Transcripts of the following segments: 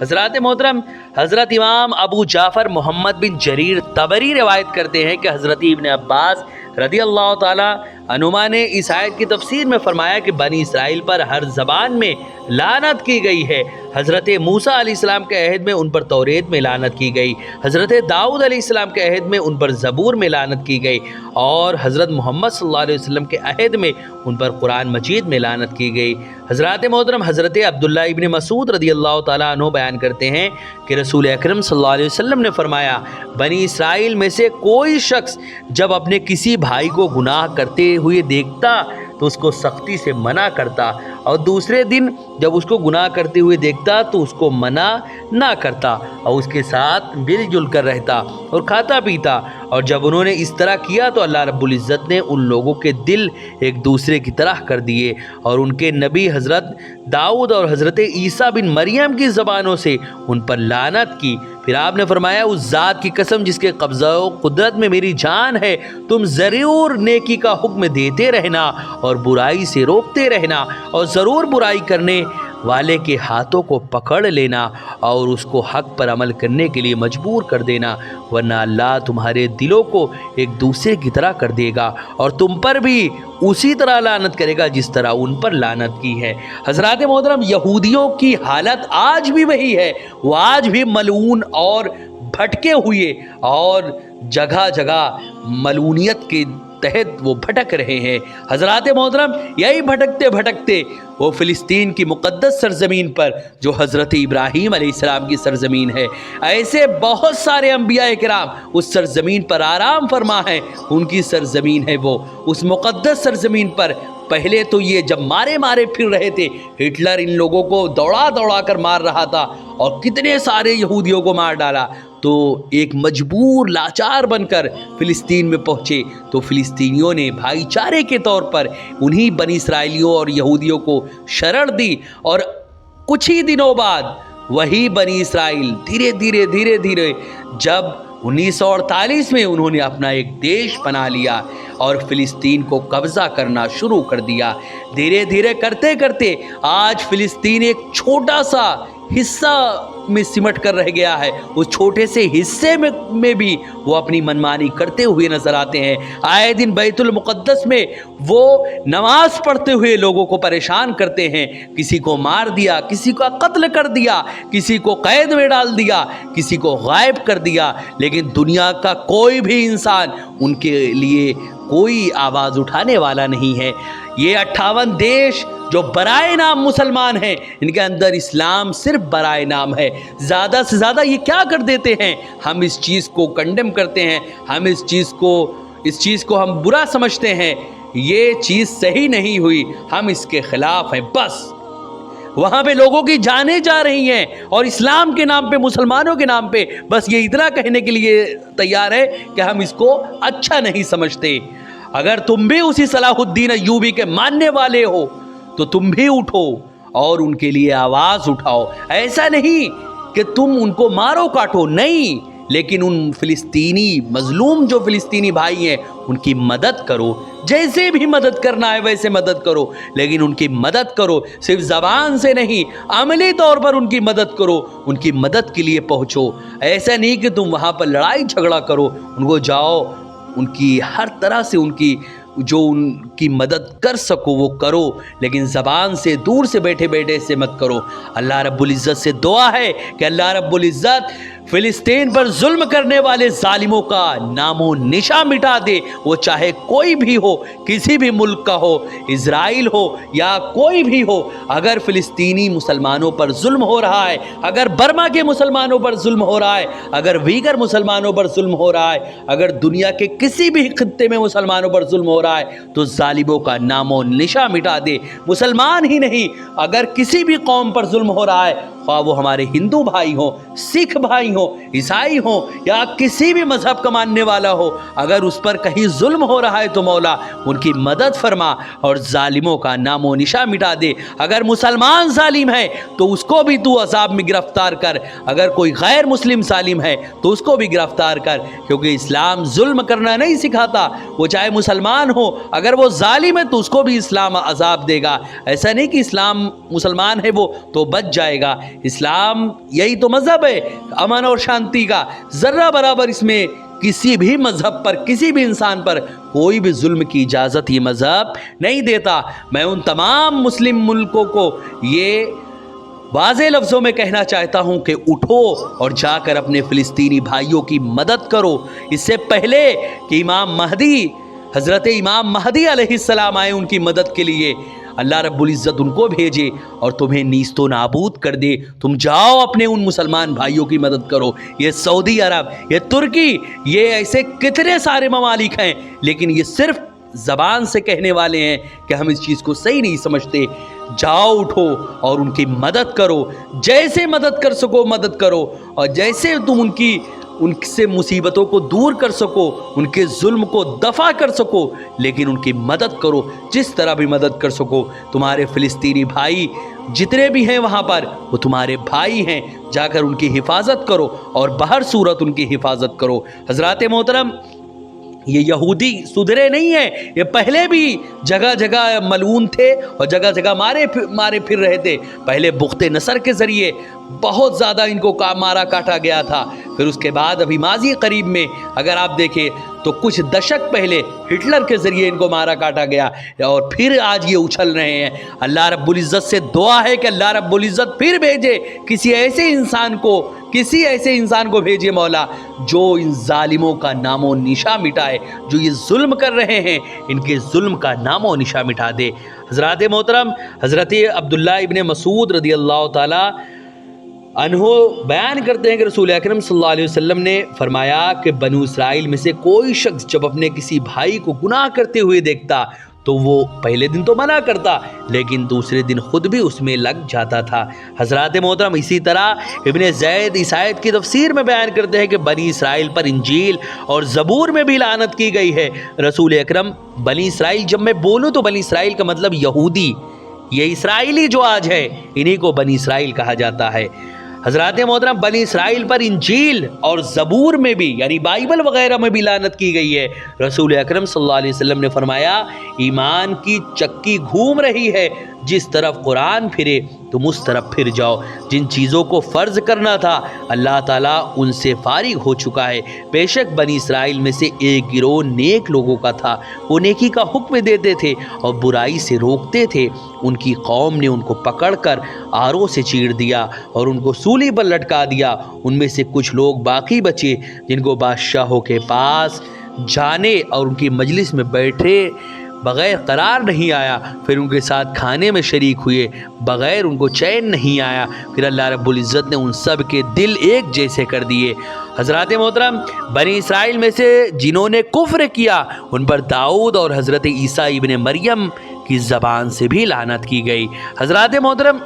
حضرات محترم، حضرت امام ابو جعفر محمد بن جریر طبری روایت کرتے ہیں کہ حضرت ابن عباس رضی اللہ تعالی عنہما نے اس آیت کی تفسیر میں فرمایا کہ بنی اسرائیل پر ہر زبان میں لعنت کی گئی ہے۔ حضرت موسیٰ علیہ السلام کے عہد میں ان پر توریت میں لعنت کی گئی، حضرت داؤد علیہ السلام کے عہد میں ان پر زبور میں لعنت کی گئی، اور حضرت محمد صلی اللہ علیہ وسلم کے عہد میں ان پر قرآن مجید میں لعنت کی گئی۔ حضرات محترم، حضرت عبداللہ ابن مسعود رضی اللہ تعالیٰ عنہ بیان کرتے ہیں کہ رسول اکرم صلی اللہ علیہ وسلم نے فرمایا، بنی اسرائیل میں سے کوئی شخص جب اپنے کسی بھائی کو گناہ کرتے ہوئے دیکھتا تو اس کو سختی سے منع کرتا، اور دوسرے دن جب اس کو گناہ کرتے ہوئے دیکھتا تو اس کو منع نہ کرتا، اور اس کے ساتھ مل جل کر رہتا اور کھاتا پیتا۔ اور جب انہوں نے اس طرح کیا تو اللہ رب العزت نے ان لوگوں کے دل ایک دوسرے کی طرح کر دیے، اور ان کے نبی حضرت داؤد اور حضرت عیسیٰ بن مریم کی زبانوں سے ان پر لعنت کی۔ پھر آپ نے فرمایا، اس ذات کی قسم جس کے قبضہ و قدرت میں میری جان ہے، تم ضرور نیکی کا حکم دیتے رہنا اور برائی سے روکتے رہنا، اور ضرور برائی کرنے والے کے ہاتھوں کو پکڑ لینا اور اس کو حق پر عمل کرنے کے لیے مجبور کر دینا، ورنہ اللہ تمہارے دلوں کو ایک دوسرے کی طرح کر دے گا اور تم پر بھی اسی طرح لعنت کرے گا جس طرح ان پر لعنت کی ہے۔ حضرات محترم، یہودیوں کی حالت آج بھی وہی ہے، وہ آج بھی ملعون اور بھٹکے ہوئے اور جگہ جگہ ملعونیت کے تحت وہ بھٹک رہے ہیں۔ حضرات محترم، یہی بھٹکتے بھٹکتے وہ فلسطین کی مقدس سرزمین پر جو حضرت ابراہیم علیہ السلام کی سرزمین ہے، ایسے بہت سارے انبیاء کرام اس سرزمین پر آرام فرما ہیں، ان کی سرزمین ہے وہ، اس مقدس سرزمین پر پہلے تو یہ جب مارے پھر رہے تھے، ہٹلر ان لوگوں کو دوڑا دوڑا کر مار رہا تھا اور کتنے سارے یہودیوں کو مار ڈالا، تو ایک مجبور لاچار بن کر فلسطین میں پہنچے تو فلسطینیوں نے بھائی چارے کے طور پر انہی بنی اسرائیلیوں اور یہودیوں کو شرح دی، اور کچھ ہی دنوں بعد وہی بنی اسرائیل دھیرے دھیرے جب 1948 میں انہوں نے اپنا ایک دیش بنا لیا اور فلسطین کو قبضہ کرنا شروع کر دیا۔ دھیرے دھیرے کرتے کرتے آج فلسطین ایک چھوٹا سا حصہ میں سمٹ کر رہ گیا ہے، اس چھوٹے سے حصے میں بھی وہ اپنی منمانی کرتے ہوئے نظر آتے ہیں۔ آئے دن بیت المقدس میں وہ نماز پڑھتے ہوئے لوگوں کو پریشان کرتے ہیں، کسی کو مار دیا، کسی کا قتل کر دیا، کسی کو قید میں ڈال دیا، کسی کو غائب کر دیا، لیکن دنیا کا کوئی بھی انسان ان کے لیے کوئی آواز اٹھانے والا نہیں ہے۔ یہ 58 دیش جو برائے نام مسلمان ہیں، ان کے اندر اسلام صرف برائے نام ہے۔ زیادہ سے زیادہ یہ کیا کر دیتے ہیں، ہم اس چیز کو کنڈم کرتے ہیں، ہم اس چیز کو ہم برا سمجھتے ہیں، یہ چیز صحیح نہیں ہوئی، ہم اس کے خلاف ہیں، بس وہاں پہ لوگوں کی جانیں جا رہی ہیں اور اسلام کے نام پہ، مسلمانوں کے نام پہ بس یہ اتنا کہنے کے لیے تیار ہے کہ ہم اس کو اچھا نہیں سمجھتے۔ اگر تم بھی اسی صلاح الدین ایوبی کے ماننے والے ہو تو تم بھی اٹھو اور ان کے لیے آواز اٹھاؤ۔ ایسا نہیں کہ تم ان کو مارو کاٹو، نہیں، لیکن ان فلسطینی مظلوم جو فلسطینی بھائی ہیں ان کی مدد کرو، جیسے بھی مدد کرنا ہے ویسے مدد کرو، لیکن ان کی مدد کرو، صرف زبان سے نہیں، عملی طور پر ان کی مدد کرو، ان کی مدد کے لیے پہنچو۔ ایسا نہیں کہ تم وہاں پر لڑائی جھگڑا کرو، ان کو جاؤ، ان کی ہر طرح سے ان کی مدد کر سکو وہ کرو، لیکن زبان سے دور سے بیٹھے سے مت کرو۔ اللہ رب العزت سے دعا ہے کہ اللہ رب العزت فلسطین پر ظلم کرنے والے ظالموں کا نام و نشان مٹا دے، وہ چاہے کوئی بھی ہو، کسی بھی ملک کا ہو، اسرائیل ہو یا کوئی بھی ہو۔ اگر فلسطینی مسلمانوں پر ظلم ہو رہا ہے، اگر برما کے مسلمانوں پر ظلم ہو رہا ہے، اگر ویگر مسلمانوں پر ظلم ہو رہا ہے، اگر دنیا کے کسی بھی خطے میں مسلمانوں پر ظلم ہو رہا ہے، تو ظالموں کا نام و نشان مٹا دے۔ مسلمان ہی نہیں، اگر کسی بھی قوم پر ظلم ہو رہا ہے، خواہ وہ ہمارے ہندو بھائی ہوں، سکھ بھائی ہوں، عیسائی ہوں یا کسی بھی مذہب کا ماننے والا ہو، اگر اس پر کہیں ظلم ہو رہا ہے تو مولا ان کی مدد فرما اور ظالموں کا نام و نشان مٹا دے۔ اگر مسلمان ظالم ہے تو اس کو بھی تو عذاب میں گرفتار کر، اگر کوئی غیر مسلم ظالم ہے تو اس کو بھی گرفتار کر، کیونکہ اسلام ظلم کرنا نہیں سکھاتا۔ وہ چاہے مسلمان ہو، اگر وہ ظالم ہے تو اس کو بھی اسلام عذاب دے گا۔ ایسا نہیں کہ اسلام مسلمان ہے وہ تو بچ جائے گا، اسلام یہی تو مذہب ہے امن اور شانتی کا، ذرہ برابر اس میں کسی بھی مذہب پر، کسی بھی انسان پر کوئی بھی ظلم کی اجازت یہ مذہب نہیں دیتا۔ میں ان تمام مسلم ملکوں کو یہ واضح لفظوں میں کہنا چاہتا ہوں کہ اٹھو اور جا کر اپنے فلسطینی بھائیوں کی مدد کرو، اس سے پہلے کہ حضرت امام مہدی علیہ السلام آئے ان کی مدد کے لیے، اللہ رب العزت ان کو بھیجے اور تمہیں نیست و نابود کر دے۔ تم جاؤ اپنے ان مسلمان بھائیوں کی مدد کرو۔ یہ سعودی عرب، یہ ترکی، یہ ایسے کتنے سارے ممالک ہیں، لیکن یہ صرف زبان سے کہنے والے ہیں کہ ہم اس چیز کو صحیح نہیں سمجھتے۔ جاؤ اٹھو اور ان کی مدد کرو، جیسے مدد کر سکو مدد کرو، اور جیسے تم ان سے مصیبتوں کو دور کر سکو، ان کے ظلم کو دفع کر سکو، لیکن ان کی مدد کرو جس طرح بھی مدد کر سکو۔ تمہارے فلسطینی بھائی جتنے بھی ہیں وہاں پر وہ تمہارے بھائی ہیں، جا کر ان کی حفاظت کرو اور بہر صورت ان کی حفاظت کرو۔ حضرات محترم، یہ یہودی سدھرے نہیں ہیں، یہ پہلے بھی جگہ جگہ ملعون تھے اور جگہ جگہ مارے پھر رہے تھے۔ پہلے بخت نصر کے ذریعے بہت زیادہ ان کو مارا کاٹا گیا تھا، پھر اس کے بعد ابھی ماضی قریب میں اگر آپ دیکھیں تو کچھ دشک پہلے ہٹلر کے ذریعے ان کو مارا کاٹا گیا، اور پھر آج یہ اچھل رہے ہیں۔ اللہ رب العزت سے دعا ہے کہ اللہ رب العزت پھر بھیجے کسی ایسے انسان کو بھیجے مولا جو ان ظالموں کا نام و نشان مٹائے، جو یہ ظلم کر رہے ہیں ان کے ظلم کا نام و نشان مٹا دے۔ حضرات محترم، حضرت عبداللہ ابن مسعود رضی اللہ تعالی عنہ بیان کرتے ہیں کہ رسول اکرم صلی اللہ علیہ وسلم نے فرمایا کہ بنو اسرائیل میں سے کوئی شخص جب اپنے کسی بھائی کو گناہ کرتے ہوئے دیکھتا تو وہ پہلے دن تو منع کرتا، لیکن دوسرے دن خود بھی اس میں لگ جاتا تھا۔ حضرات محترم، اسی طرح ابن زید اس آیت کی تفسیر میں بیان کرتے ہیں کہ بنی اسرائیل پر انجیل اور زبور میں بھی لعنت کی گئی ہے۔ رسول اکرم، بنی اسرائیل جب میں بولوں تو بنی اسرائیل کا مطلب یہودی، یہ اسرائیلی جو آج ہے انہی کو بنی اسرائیل کہا جاتا ہے۔ حضرات محترم، بنی اسرائیل پر انجیل اور زبور میں بھی یعنی بائبل وغیرہ میں بھی لعنت کی گئی ہے۔ رسول اکرم صلی اللہ علیہ وسلم نے فرمایا، ایمان کی چکی گھوم رہی ہے، جس طرف قرآن پھرے تم اس طرف پھر جاؤ۔ جن چیزوں کو فرض کرنا تھا اللہ تعالیٰ ان سے فارغ ہو چکا ہے۔ بے شک بنی اسرائیل میں سے ایک گروہ نیک لوگوں کا تھا، وہ نیکی کا حکم دیتے تھے اور برائی سے روکتے تھے۔ ان کی قوم نے ان کو پکڑ کر آروں سے چیر دیا اور ان کو سولی پر لٹکا دیا۔ ان میں سے کچھ لوگ باقی بچے جن کو بادشاہوں کے پاس جانے اور ان کی مجلس میں بیٹھے بغیر قرار نہیں آیا، پھر ان کے ساتھ کھانے میں شریک ہوئے بغیر ان کو چین نہیں آیا، پھر اللہ رب العزت نے ان سب کے دل ایک جیسے کر دیے۔ حضرات محترم، بنی اسرائیل میں سے جنہوں نے کفر کیا ان پر داؤد اور حضرت عیسیٰ ابن مریم کی زبان سے بھی لعنت کی گئی۔ حضرات محترم،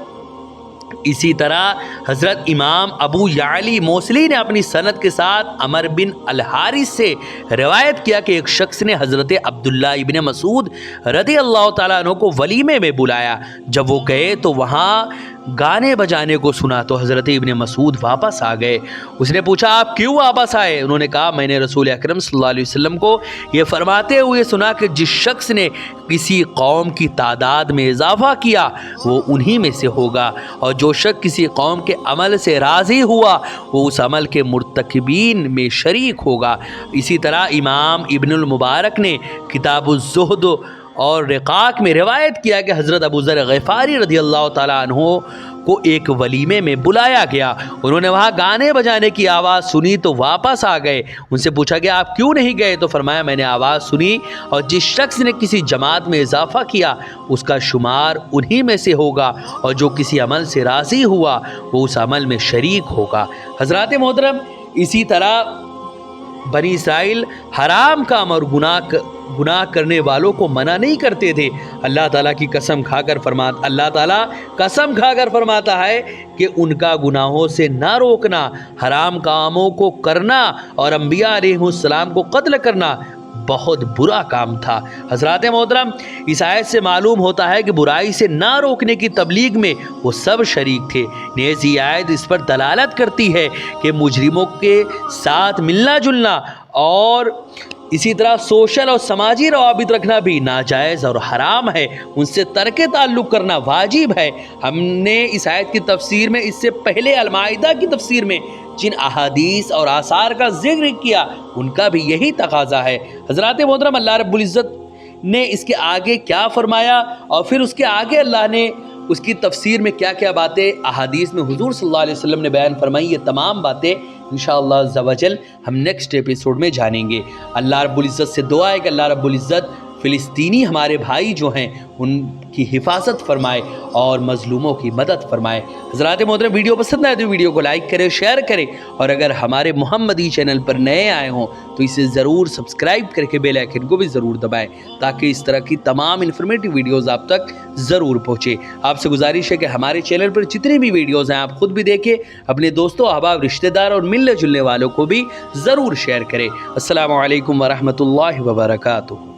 اسی طرح حضرت امام ابو یعلی موصلی نے اپنی سند کے ساتھ عمر بن الحارث سے روایت کیا کہ ایک شخص نے حضرت عبداللہ ابن مسعود رضی اللہ تعالیٰ عنہ کو ولیمے میں بلایا۔ جب وہ گئے تو وہاں گانے بجانے کو سنا تو حضرت ابن مسعود واپس آ گئے۔ اس نے پوچھا، آپ کیوں واپس آئے؟ انہوں نے کہا، میں نے رسول اکرم صلی اللہ علیہ وسلم کو یہ فرماتے ہوئے سنا کہ جس شخص نے کسی قوم کی تعداد میں اضافہ کیا وہ انہی میں سے ہوگا، اور جو شخص کسی قوم کے عمل سے راضی ہوا وہ اس عمل کے مرتکبین میں شریک ہوگا۔ اسی طرح امام ابن المبارک نے کتاب الزہد اور رقاق میں روایت کیا کہ حضرت ابو ذر غفاری رضی اللہ تعالیٰ عنہ کو ایک ولیمے میں بلایا گیا۔ انہوں نے وہاں گانے بجانے کی آواز سنی تو واپس آ گئے۔ ان سے پوچھا کہ آپ کیوں نہیں گئے؟ تو فرمایا، میں نے آواز سنی اور جس شخص نے کسی جماعت میں اضافہ کیا اس کا شمار انہی میں سے ہوگا، اور جو کسی عمل سے راضی ہوا وہ اس عمل میں شریک ہوگا۔ حضرات محترم، اسی طرح بنی اسرائیل حرام کام اور گناہ کرنے والوں کو منع نہیں کرتے تھے۔ اللہ تعالیٰ قسم کھا کر فرماتا ہے کہ ان کا گناہوں سے نہ روکنا، حرام کاموں کو کرنا اور انبیاء علیہ السلام کو قتل کرنا بہت برا کام تھا۔ حضرات محترم، اس آیت سے معلوم ہوتا ہے کہ برائی سے نہ روکنے کی تبلیغ میں وہ سب شریک تھے۔ نیز یہ آیت اس پر دلالت کرتی ہے کہ مجرموں کے ساتھ ملنا جلنا اور اسی طرح سوشل اور سماجی روابط رکھنا بھی ناجائز اور حرام ہے، ان سے ترک تعلق کرنا واجب ہے۔ ہم نے اس آیت کی تفسیر میں اس سے پہلے المائدہ کی تفسیر میں جن احادیث اور آثار کا ذکر کیا ان کا بھی یہی تقاضا ہے۔ حضرات محترم، اللہ رب العزت نے اس کے آگے کیا فرمایا اور پھر اس کے آگے اللہ نے اس کی تفسیر میں کیا کیا باتیں احادیث میں حضور صلی اللہ علیہ وسلم نے بیان فرمائی، یہ تمام باتیں انشاءاللہ عز و جل ہم نیکسٹ ایپیسوڈ میں جانیں گے۔ اللہ رب العزت سے دعا ہے کہ اللہ رب العزت فلسطینی ہمارے بھائی جو ہیں ان کی حفاظت فرمائے اور مظلوموں کی مدد فرمائے۔ حضرات محترم، ویڈیو پسند آئے تو ویڈیو کو لائک کریں، شیئر کریں، اور اگر ہمارے محمدی چینل پر نئے آئے ہوں تو اسے ضرور سبسکرائب کر کے بیل آئیکن کو بھی ضرور دبائیں تاکہ اس طرح کی تمام انفارمیٹیو ویڈیوز آپ تک ضرور پہنچے۔ آپ سے گزارش ہے کہ ہمارے چینل پر جتنی بھی ویڈیوز ہیں آپ خود بھی دیکھیں، اپنے دوستوں، احباب، رشتہ دار اور ملنے جلنے والوں کو بھی ضرور شیئر کریں۔ السلام علیکم ورحمۃ اللہ وبرکاتہ۔